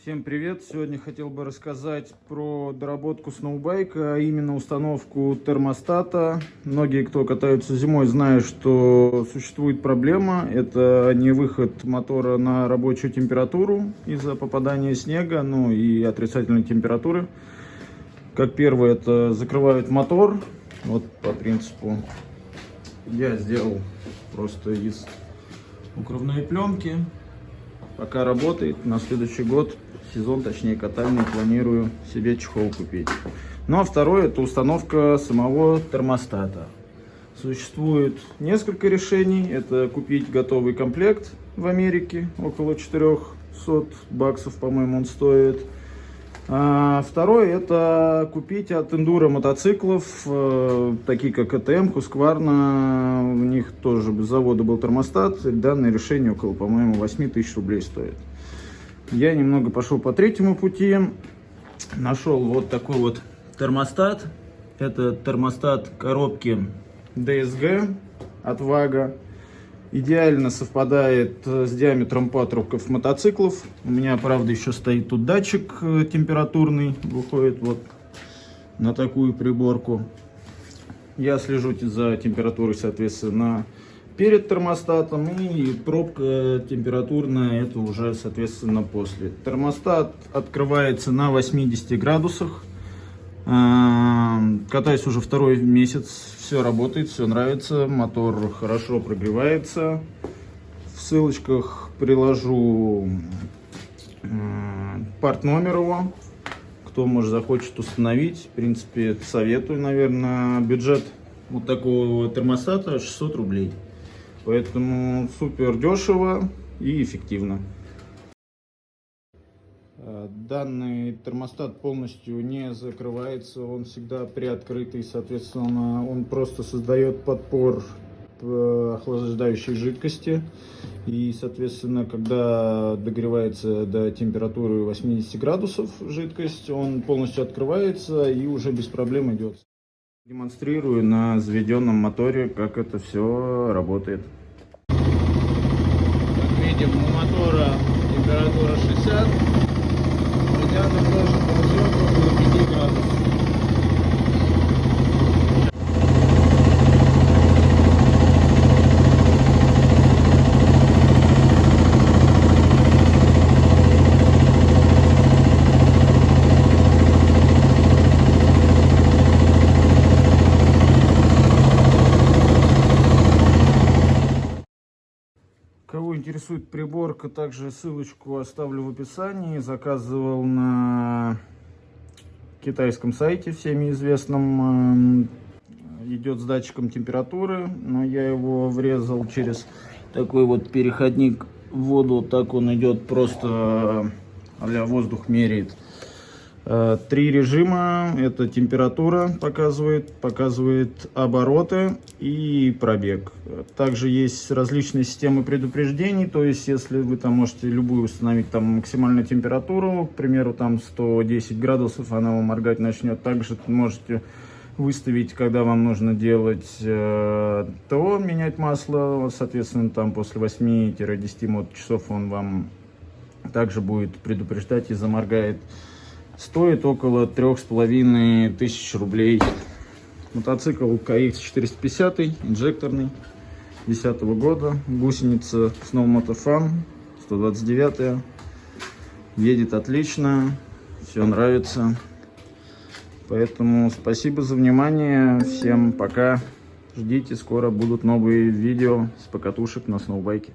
Всем привет! Сегодня хотел бы рассказать про доработку сноубайка, а именно установку термостата. Многие, кто катаются зимой, знают, что существует проблема. Это не выход мотора на рабочую температуру из-за попадания снега, ну и отрицательной температуры. Как первое, это закрывают мотор. Вот по принципу я сделал просто из укрывной пленки. Пока работает, на следующий год, сезон, точнее катальный, планирую себе чехол купить. Ну а второе, это установка самого термостата. Существует несколько решений. Это купить готовый комплект в Америке, около 400 баксов, по-моему, он стоит. А второе, это купить от эндуро мотоциклов, такие как АТМ, Husqvarna. У них тоже без завода был термостат. Данное решение около, по-моему, 8000 рублей стоит. Я немного пошел по третьему пути. Нашел вот такой вот термостат. Это термостат коробки DSG от VAGA. Идеально совпадает с диаметром патрубков мотоциклов. У меня, правда, еще стоит тут датчик температурный. Выходит вот на такую приборку. Я слежу за температурой, соответственно, перед термостатом. И пробка температурная, это уже, соответственно, после. Термостат открывается на 80 градусах. Катаюсь уже второй месяц, все работает, все нравится, мотор хорошо прогревается. В ссылочках приложу парт номер его, кто, может, захочет установить. В принципе, советую, наверное. Бюджет вот такого термостата 600 рублей, поэтому супер дешево и эффективно. Данный термостат полностью не закрывается, он всегда приоткрытый, соответственно, он просто создает подпор охлаждающей жидкости. И, соответственно, когда догревается до температуры 80 градусов жидкость, он полностью открывается и уже без проблем идет. Демонстрирую на заведенном моторе, как это все работает. Как видим, у мотора температура 60. Радиатор тоже ползет около 5 градусов. Кого интересует приборка, также ссылочку оставлю в описании. Заказывал на китайском сайте, всеми известном. Идет с датчиком температуры, но я его врезал через такой вот переходник в воду. Так он идет, просто а-ля воздух меряет. 3 режима. Это температура показывает обороты и пробег. Также есть различные системы предупреждений, то есть если вы там можете любую установить там максимальную температуру, к примеру, там 110 градусов, она вам моргать начнет. Также можете выставить, когда вам нужно делать ТО, менять масло, соответственно, там после 8-10 часов он вам также будет предупреждать и заморгает. Стоит около 3500 рублей. Мотоцикл KX 450, инжекторный, 2010 года. Гусеница Snow Moto Fun 129. Едет отлично, все нравится. Поэтому спасибо за внимание. Всем пока. Ждите, скоро будут новые видео с покатушек на сноубайке.